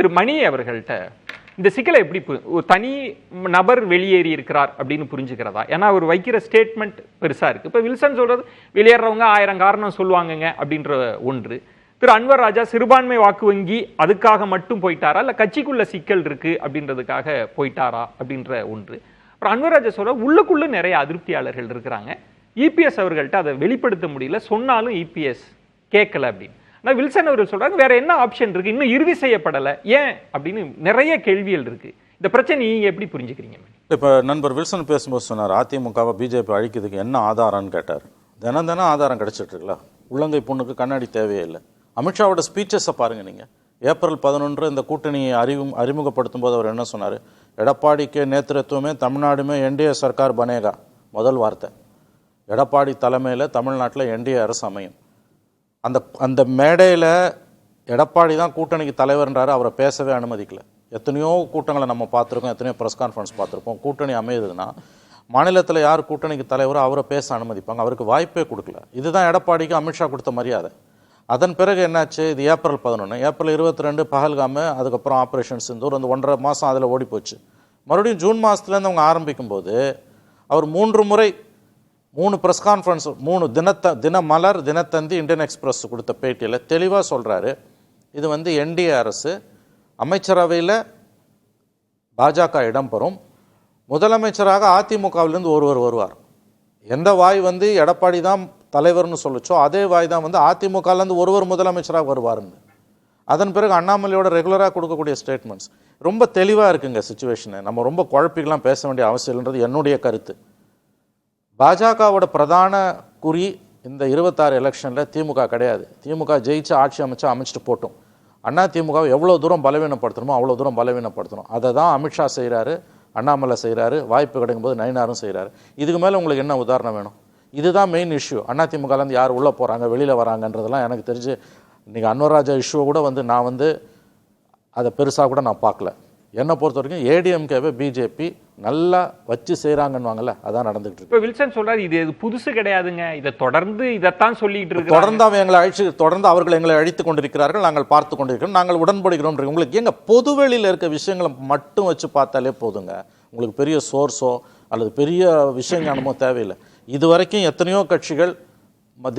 திரு மணி அவர்கள்ட்ட இந்த சிக்கலை எப்படி தனி நபர் வெளியேறி இருக்கிறார் அப்படின்னு புரிஞ்சுக்கிறதா? ஏன்னா அவர் வைக்கிற ஸ்டேட்மெண்ட் பெருசா இருக்கு. இப்ப வில்சன் சொல்றது வெளியேறவங்க 1000 காரணம் சொல்லுவாங்கங்க அப்படின்ற ஒன்று. திரு அன்வர் ராஜா சிறுபான்மை வாக்கு வங்கி அதுக்காக மட்டும் போயிட்டாரா, இல்ல கட்சிக்குள்ள சிக்கல் இருக்கு அப்படின்றதுக்காக போயிட்டாரா அப்படின்ற ஒன்று. அப்புறம் அன்வர் ராஜா சொல்ற உள்ளுக்குள்ள நிறைய அதிருப்தியாளர்கள் இருக்கிறாங்க, இபிஎஸ் அவர்கள்ட்ட அதை வெளிப்படுத்த முடியல, சொன்னாலும் இபிஎஸ் கேட்கல அப்படின்னு. ஆனால் வில்சன் அவர்கள் சொல்றாங்க வேற என்ன ஆப்ஷன் இருக்கு, இன்னும் இறுதி செய்யப்படலை ஏன் அப்படின்னு நிறைய கேள்விகள் இருக்கு. இந்த பிரச்சனை நீங்க எப்படி புரிஞ்சுக்கிறீங்க? இப்போ நண்பர் வில்சன் பேசும்போது சொன்னார் அதிமுகவை பிஜேபி அழிக்கிறதுக்கு என்ன ஆதாரம்னு கேட்டார். தினம் ஆதாரம் கிடைச்சிட்டு இருக்குல்ல. உள்ளங்கை பொண்ணுக்கு கண்ணாடி தேவையே இல்லை. அமித்ஷாவோட ஸ்பீச்சஸை பாருங்க நீங்க. ஏப்ரல் 11 இந்த கூட்டணியை அறிமுகப்படுத்தும் போது அவர் என்ன சொன்னார்? எடப்பாடிக்கு நேத்திரத்துவமே தமிழ்நாடுமே என்டிஏ சர்க்கார் பனேகா. முதல் வார்த்தை எடப்பாடி தலைமையில் தமிழ்நாட்டில் என்டிஏ அரசு அமையும். அந்த மேடையில் எடப்பாடி தான் கூட்டணிக்கு தலைவர்ன்றாரு, அவரை பேசவே அனுமதிக்கல. எத்தனையோ கூட்டங்களை நம்ம பார்த்துருக்கோம், எத்தனையோ ப்ரெஸ் கான்ஃபரன்ஸ் பார்த்துருப்போம். கூட்டணி அமையுதுன்னா மாநிலத்தில் யார் கூட்டணிக்கு தலைவரோ அவரை பேச அனுமதிப்பாங்க, அவருக்கு வாய்ப்பே கொடுக்கல. இதுதான் எடப்பாடிக்கு அமித்ஷா கொடுத்த மரியாதை. அதன் பிறகு என்னாச்சு? இது ஏப்ரல் 11, ஏப்ரல் 22 பஹல்காமு, அதுக்கப்புறம் ஆப்ரேஷன் சிந்தூர், அந்த 1.5 மாதம் அதில் ஓடி போச்சு. மறுபடியும் ஜூன் மாதத்துலேருந்து அவங்க ஆரம்பிக்கும் போது அவர் 3 முறை 3 press conference, 3 Dinamalar, Dinathanthi, Indian express கொடுத்த பேட்டியில் தெளிவாக சொல்கிறாரு, இது வந்து என்டிஏ அரசு, அமைச்சரவையில் பாஜக இடம்பெறும், முதலமைச்சராக அதிமுகவிலிருந்து ஒருவர் வருவார். எந்த வாய் வந்து எடப்பாடி தான் தலைவர்னு சொல்லிச்சோ அதே வாய் தான் வந்து அதிமுகலேருந்து ஒருவர் முதலமைச்சராக வருவார்னு. அதன் பிறகு அண்ணாமலையோட ரெகுலராக கொடுக்கக்கூடிய ஸ்டேட்மெண்ட்ஸ் ரொம்ப தெளிவாக இருக்குங்க சிச்சுவேஷனு. நம்ம ரொம்ப குழப்பிக்கலாம் பேச வேண்டிய அவசியம் இல்லைன்றது என்னுடைய கருத்து. பாஜகவோட பிரதான குறி இந்த 26 எலெக்ஷனில் திமுக கிடையாது. திமுக ஜெயிச்சு ஆட்சி அமைச்சிட்டு போட்டோம். அண்ணா திமுகவை எவ்வளோ தூரம் பலவீனப்படுத்தணுமோ அவ்வளோ தூரம் பலவீனப்படுத்தணும். அதை தான் அமித்ஷா செய்கிறாரு, அண்ணாமலை செய்கிறாரு, வாய்ப்பு கிடைக்கும் போது நயினாரும் செய்கிறாரு. இதுக்கு மேலே உங்களுக்கு என்ன உதாரணம் வேணும்? இதுதான் மெயின் இஷ்யூ. அண்ணா திமுகலேருந்து யார் உள்ளே போகிறாங்க வெளியில் வராங்கன்றதெல்லாம் எனக்கு தெரிஞ்சு இன்றைக்கி அன்வர் ராஜா இஷ்யூவை கூட நான் அதை பெருசாக கூட நான் பார்க்கல. என்னை பொறுத்த வரைக்கும் ஏடிஎம்கேவை பிஜேபி நல்லா வச்சு செய்கிறாங்கன்னு அதான் நடந்துகிட்டு இருக்கு. இப்போ வில்சன் சொல்றாரு இது புதுசு கிடையாதுங்க, இதை தொடர்ந்து இதைத்தான் சொல்லிட்டு இருக்கு. தொடர்ந்து அவர்கள் எங்களை அழித்து கொண்டிருக்கிறார்கள், நாங்கள் பார்த்து கொண்டிருக்கிறோம், நாங்கள் உடன்படுகிறோம். உங்களுக்கு எங்க பொதுவெளியில் இருக்க விஷயங்களை மட்டும் வச்சு பார்த்தாலே போதுங்க. உங்களுக்கு பெரிய சோர்ஸோ அல்லது பெரிய விஷயஞானமோ தேவையில்லை. இதுவரைக்கும் எத்தனையோ கட்சிகள்,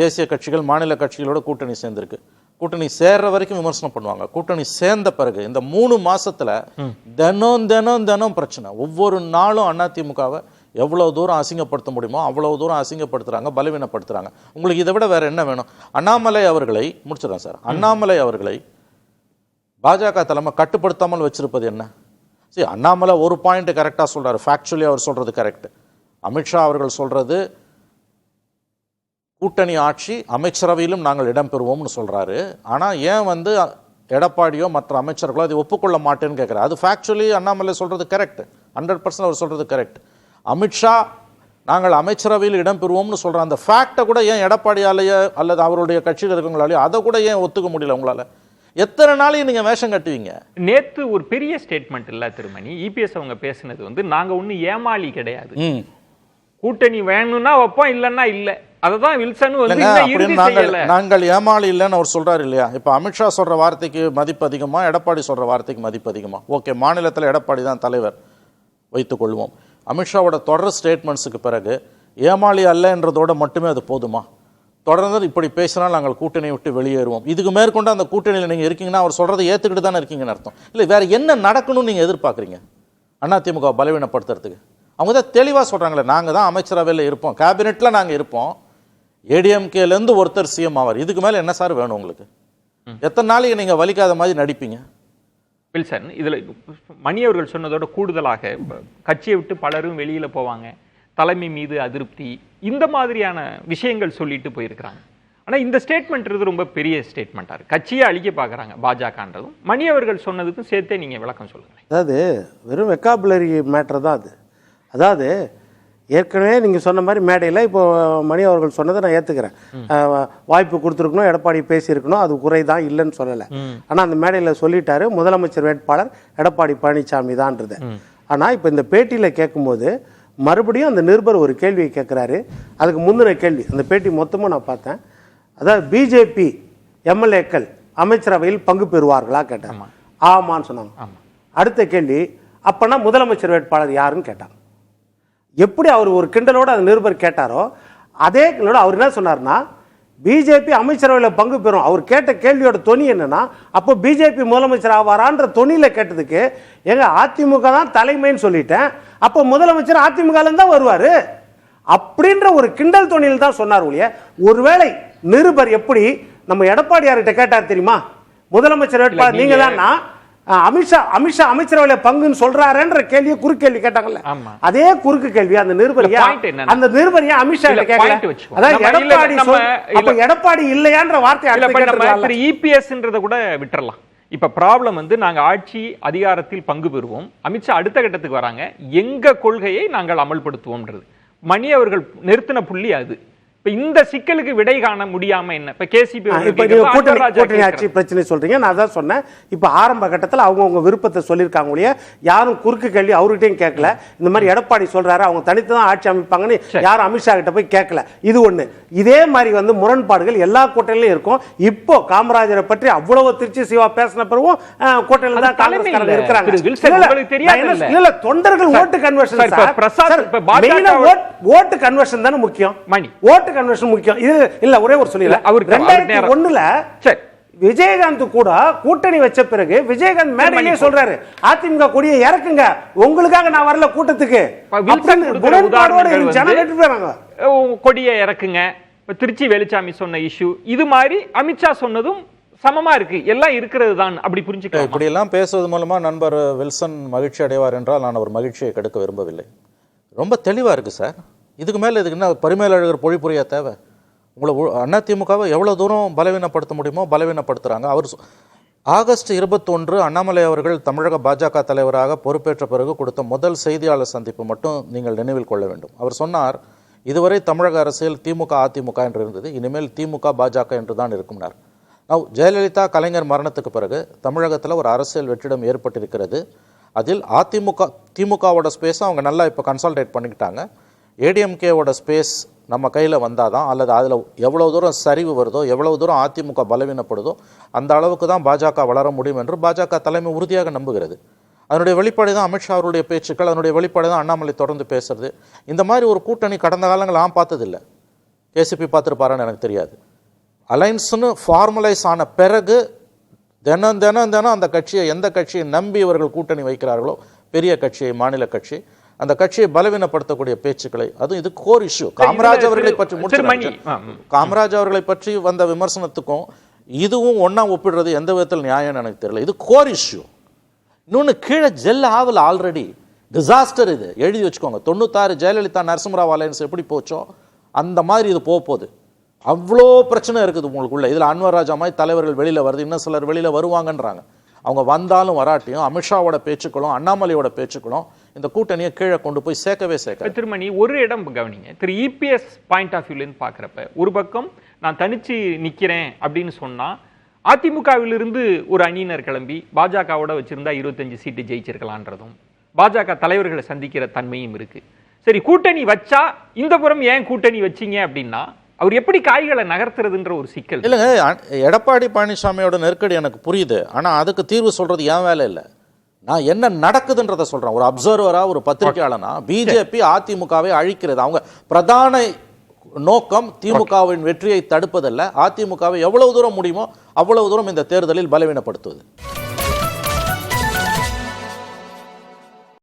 தேசிய கட்சிகள், மாநில கட்சிகளோட கூட்டணி சேர்ந்திருக்கு. கூட்டணி சேர்ற வரைக்கும் விமர்சனம் பண்ணுவாங்க. கூட்டணி சேர்ந்த பிறகு இந்த 3 மாசத்துல தினம் பிரச்சனை. ஒவ்வொரு நாளும் அதிமுகவை எவ்வளவு தூரம் அசிங்கப்படுத்த முடியுமோ அவ்வளவு தூரம் அசிங்கப்படுத்துறாங்க, பலவீனப்படுத்துறாங்க. உங்களுக்கு இதை விட வேற என்ன வேணும்? அண்ணாமலை அவர்களை முடிச்சிடறேன் சார். அண்ணாமலை அவர்களை பாஜக தலைமை கட்டுப்படுத்தாமல் வச்சிருப்பது என்ன? சரி, அண்ணாமலை ஒரு பாயிண்ட் கரெக்டா சொல்றாரு, ஃபேக்சுவலி அவர் சொல்றது கரெக்ட். அமித்ஷா அவர்கள் சொல்றது கூட்டணி ஆட்சி அமைச்சரவையிலும் நாங்கள் இடம்பெறுவோம்னு சொல்றாரு. ஆனால் ஏன் எடப்பாடியோ மற்ற அமைச்சர்களோ அதை ஒப்புக்கொள்ள மாட்டேன்னு கேட்குறாரு. அது ஃபேக்சுவலி அண்ணாமலை சொல்றது கரெக்ட், 100% அவர் சொல்றது கரெக்ட். அமித்ஷா நாங்கள் அமைச்சரவையில் இடம்பெறுவோம்னு சொல்ற அந்த ஃபேக்டை கூட ஏன் எடப்பாடியாலேயோ அல்லது அவருடைய கட்சியில் இருக்கவங்களாலேயோ அதை கூட ஏன் ஒத்துக்க முடியல உங்களால? எத்தனை நாளைக்கு நீங்க வேஷம் கட்டுவீங்க? நேத்து ஒரு பெரிய ஸ்டேட்மெண்ட் இல்ல திருமணி, இபிஎஸ் அவங்க பேசினது நாங்க ஒன்னும் ஏமாளி கிடையாது, கூட்டணி வேணும்னா வைப்போம் இல்லன்னா இல்ல. அததான் வில்சன் நாங்கள் ஏமாளி இல்லைன்னு அவர் சொல்றாரு இல்லையா? இப்ப அமித்ஷா சொல்ற வார்த்தைக்கு மதிப்பு அதிகமா, எடப்பாடி சொல்ற வார்த்தைக்கு மதிப்பு அதிகமா? ஓகே, மாநிலத்தில் எடப்பாடி தான் தலைவர் வைத்துக் கொள்வோம். அமித்ஷாவோட தொடர் ஸ்டேட்மெண்ட்ஸுக்கு பிறகு ஏமாளி அல்லன்றதோட மட்டுமே அது போதுமா? தொடர்ந்து இப்படி பேசினால் நாங்கள் கூட்டணியை விட்டு வெளியேறுவோம், இதுக்கு மேற்கொண்டு அந்த கூட்டணியில் நீங்க இருக்கீங்கன்னா அவர் சொல்றதை ஏத்துக்கிட்டு தானே இருக்கீங்கன்னு அர்த்தம். இல்லை, வேற என்ன நடக்கணும்னு நீங்க எதிர்பார்க்குறீங்க அதிமுக பலவீனப்படுத்துறதுக்கு? அவங்க தான் தெளிவாக சொல்கிறாங்களே, நாங்கள் தான் அமைச்சரவையில் இருப்போம், கேபினெட்டில் நாங்கள் இருப்போம், ஏடிஎம்கேலேருந்து ஒருத்தர் சிஎம் ஆவார், இதுக்கு மேலே என்ன சார் வேணும் உங்களுக்கு? எத்தனை நாளைக்கு நீங்கள் வலிக்காத மாதிரி நடிப்பீங்க? வில்சன் இதில் மணி அவர்கள் சொன்னதோட கூடுதலாக கட்சியை விட்டு பலரும் வெளியில் போவாங்க, தலைமை மீது அதிருப்தி, இந்த மாதிரியான விஷயங்கள் சொல்லிட்டு போயிருக்கிறாங்க. ஆனால் இந்த ஸ்டேட்மெண்ட் ரொம்ப பெரிய ஸ்டேட்மெண்ட்டாக இருக்குது. கட்சியை அழிக்க பார்க்குறாங்க பாஜகன்றதும் மணி அவர்கள் சொன்னதுக்கும் சேர்த்தே நீங்கள் விளக்கம் சொல்லுங்கள். அதாவது வெறும் வெக்காபுலரி மேட்டர் தான் அது. அதாவது ஏற்கனவே நீங்கள் சொன்ன மாதிரி மேடையில் இப்போ மணி அவர்கள் சொன்னதை நான் ஏற்றுக்கிறேன். வாய்ப்பு கொடுத்துருக்கணும், எடப்பாடி பேசியிருக்கணும், அது குறை தான், இல்லைன்னு சொல்லலை. ஆனால் அந்த மேடையில் சொல்லிட்டாரு முதலமைச்சர் வேட்பாளர் எடப்பாடி பழனிசாமி தான்றது. ஆனால் இப்போ இந்த பேட்டியில் கேட்கும்போது மறுபடியும் அந்த நிருபர் ஒரு கேள்வியை கேட்குறாரு. அதுக்கு முந்தின கேள்வி அந்த பேட்டி மொத்தமும் நான் பார்த்தேன். அதாவது பிஜேபி எம்எல்ஏக்கள் அமைச்சரவையில் பங்கு பெறுவார்களா கேட்டாங்க. ஆமான்னு சொன்னாங்க. அடுத்த கேள்வி, அப்பனா முதலமைச்சர் வேட்பாளர் யாருன்னு கேட்டாங்க. எப்படி அவர் ஒரு கிண்டலோட அந்த நிருபர் கேட்டாரோ அதே கிண்டலோட அவர் என்ன சொன்னார்னா, பிஜேபி அமைச்சரவையில் பங்கு பெறும். அவர் கேட்ட கேள்வியோட தொனி என்னன்னா, அப்போ பிஜேபி முதலமைச்சர் ஆவாரான்ற தொனியில கேட்டதுக்கு, எங்க அதிமுக தான் தலைமைன்னு சொல்லிட்டேன், அப்போ முதலமைச்சர் அதிமுக தான் வருவாரு அப்படின்ற ஒரு கிண்டல் தொனியில் தான் சொன்னார் ஒழிய, ஒருவேளை நிருபர் எப்படி நம்ம எடப்பாடியார்கிட்ட கேட்டார் தெரியுமா, முதலமைச்சர் வேட்பாளர் நீங்க தான், அமித்ஷா அமைச்சரவையில பங்குன்னு சொல்றாருன்ற கேள்வியை குறுக்கு கேள்வி கேட்டாங்கல்ல, அதே குறுக்கு கேள்வி அந்த நிருபரியா அமித்ஷா கேட்கல. அதாவது எடப்பாடி இல்லையான்ற வார்த்தை இபிஎஸ்ன்றத கூட விட்டுறலாம். இப்ப ப்ராப்ளம் வந்து நாங்க ஆட்சி அதிகாரத்தில் பங்கு பெறுவோம், அமித்ஷா அடுத்த கட்டத்துக்கு வராங்க, எங்க கொள்கையை நாங்கள் அமல்படுத்துவோம்ன்றது மணி அவர்கள் நிறுத்தின புள்ளி அது. இப்ப இந்த சிக்கலுக்கு விடை காண முடியாம என்ன இப்ப கேசிபி கூட்டணி ஆட்சி பிரச்சனை சொல்றீங்க, நான் தான் சொன்னேன். இப்ப ஆரம்ப கட்டத்தில் அவங்க விருப்பத்தை சொல்லியிருக்காங்க ஒழிய யாரும் குறுக்கு கேள்வி அவர்கிட்டையும் கேட்கல. இந்த மாதிரி எடப்பாடி சொல்றாரு அவங்க தனித்து தான் ஆட்சி அமைப்பாங்கன்னு யாரும் அமித்ஷா கிட்ட போய் கேட்கல. இது ஒண்ணு. இதே மாதிரி வந்து முரண்பாடுகள் எல்லா கூட்டணியிலும் இருக்கும். இப்போ காமராஜரை பற்றி அவ்வளவு திருச்சி சிவா பேசின பிறகும் கூட்டணியில தான் காங்கிரஸ் இருக்கிறாங்க. இல்ல தொண்டர்கள் ஓட்டு கன்வர்ஷன், ஓட்டு கன்வர்ஷன் தானே முக்கியம். ஓட்டு கன்வர்ஷன் முக்கியம். இது இல்ல ஒரே ஒரு சொல்லல, அவர் 2001ல விஜயகாந்த் கூட கூட்டணி வச்ச பிறகு விஜயகாந்த் மேடையிலே சொல்றாரு, அதிமுக கொடியை இறக்குங்க, உங்களுக்காக நான் வரல கூட்டத்துக்கு, கொடியை இறக்குங்க. திருச்சி வேலுச்சாமி சொன்ன இஷ்யூ இது மாதிரி அமித்ஷா சொன்னதும் சமமா இருக்கு, எல்லாம் இருக்கிறது தான். அப்படி புரிஞ்சுக்க இப்படி எல்லாம் பேசுவது மூலமா நண்பர் வில்சன் மகிழ்ச்சி அடைவார் என்றால் நான் அவர் மகிழ்ச்சியை கெடுக்க விரும்பவில்லை. ரொம்ப தெளிவா இருக்கு சார். இதுக்கு மேலே இதுக்கு என்ன பரிமேலழகர் பொழிப்புரையா தேவை? உங்களை அதிமுகவை எவ்வளோ தூரம் பலவீனப்படுத்த முடியுமோ பலவீனப்படுத்துகிறாங்க. அவர் ஆகஸ்ட் 21 அண்ணாமலை அவர்கள் தமிழக பாஜக தலைவராக பொறுப்பேற்ற பிறகு கொடுத்த முதல் செய்தியாளர் சந்திப்பு மட்டும் நீங்கள் நினைவில் கொள்ள வேண்டும். அவர் சொன்னார், இதுவரை தமிழக அரசியல் திமுக அதிமுக என்று இருந்தது, இனிமேல் திமுக பாஜக என்று தான் இருக்கும்னார். ஜெயலலிதா கலைஞர் மரணத்துக்கு பிறகு தமிழகத்தில் ஒரு அரசியல் வெற்றிடம் ஏற்பட்டிருக்கிறது. அதில் திமுகவோட ஸ்பேஸை அவங்க நல்லா இப்போ கன்சால்டேட் பண்ணிக்கிட்டாங்க. ஏடிஎம்கேவோட ஸ்பேஸ் நம்ம கையில் வந்தால் தான், அல்லது அதில் எவ்வளோ தூரம் சரிவு வருதோ, எவ்வளோ தூரம் அதிமுக பலவீனப்படுதோ அந்த அளவுக்கு தான் பாஜக வளர முடியும் என்று பாஜக தலைமை உறுதியாக நம்புகிறது. அதனுடைய வெளிப்பாடு தான் அமித்ஷா அவருடைய பேச்சுக்கள், அதனுடைய வெளிப்பாடு தான் அண்ணாமலை தொடர்ந்து பேசுறது. இந்த மாதிரி ஒரு கூட்டணி கடந்த காலங்கள் நான் பார்த்ததில்லை. கேசிபி பார்த்துருப்பாரான்னு எனக்கு தெரியாது. அலைன்ஸ்னு ஃபார்மலைஸ் ஆன பிறகு தினம் அந்த கட்சியை, எந்த கட்சியை நம்பி இவர்கள் கூட்டணி வைக்கிறார்களோ, பெரிய கட்சியை, மாநில கட்சி, அந்த கட்சியை பலவீனப்படுத்தக்கூடிய பேச்சுக்களை, அதுவும் இது கோர் இஷ்யூ. காமராஜ் அவர்களை பற்றி காமராஜ் அவர்களை பற்றி வந்த விமர்சனத்துக்கும் இதுவும் ஒன்னா ஒப்பிடுறது எந்த விதத்தில் நியாயம்னு எனக்கு தெரியல. இது கோர் இஷ்யூ. இன்னொன்று கீழே ஜெல் ஆவல் ஆல்ரெடி டிசாஸ்டர். இது எழுதி வச்சுக்கோங்க. 96 ஜெயலலிதா நரசிம்மராவ் அலையன்ஸ் எப்படி போச்சோ அந்த மாதிரி இது போகுது. அவ்வளோ பிரச்சனை இருக்குது உங்களுக்குள்ள. இதில் அன்வர் ராஜா மாதிரி தலைவர்கள் வெளியில் வருது, இன்னும் சிலர் வெளியில் வருவாங்கன்றாங்க. அவங்க வந்தாலும் வராட்டியும் அமித்ஷாவோட பேச்சுக்களும் அண்ணாமலையோட பேச்சுக்களும் இந்த கூட்டணியை கீழே கொண்டு போய் சேர்க்கவே சேர்க்க. திருமணி ஒரு இடம் கவனிங்க. திரு இபிஎஸ் பாயிண்ட் ஆஃப் வியூலேருந்து பார்க்குறப்ப ஒரு பக்கம் நான் தனிச்சு நிற்கிறேன் அப்படின்னு சொன்னால், அதிமுகவிலிருந்து ஒரு அணியினர் கிளம்பி பாஜகவோட வச்சிருந்தா 25 சீட்டு ஜெயிச்சிருக்கலான்றதும் பாஜக தலைவர்களை சந்திக்கிற தன்மையும் இருக்கு. சரி, கூட்டணி வச்சா இந்த புறம் ஏன் கூட்டணி வச்சிங்க அப்படின்னா அவர் எப்படி காய்களை நகர்த்துறதுன்ற ஒரு சிக்கல். இல்லைங்க, எடப்பாடி பழனிசாமியோட நெருக்கடி எனக்கு புரியுது. ஆனால் அதுக்கு தீர்வு சொல்றது என் வேலை இல்லை. நான் என்ன நடக்குதுன்றதை சொல்றேன். ஒரு அப்சர்வரா, ஒரு பத்திரிகையாளனா, பிஜேபி அதிமுகவை அழிக்கிறது. அவங்க பிரதான நோக்கம் திமுகவின் வெற்றியை தடுப்பதல்ல, அதிமுகவை எவ்வளவு தூரம் முடியுமோ அவ்வளவு தூரம் இந்த தேர்தலில் பலவீனப்படுத்துவது.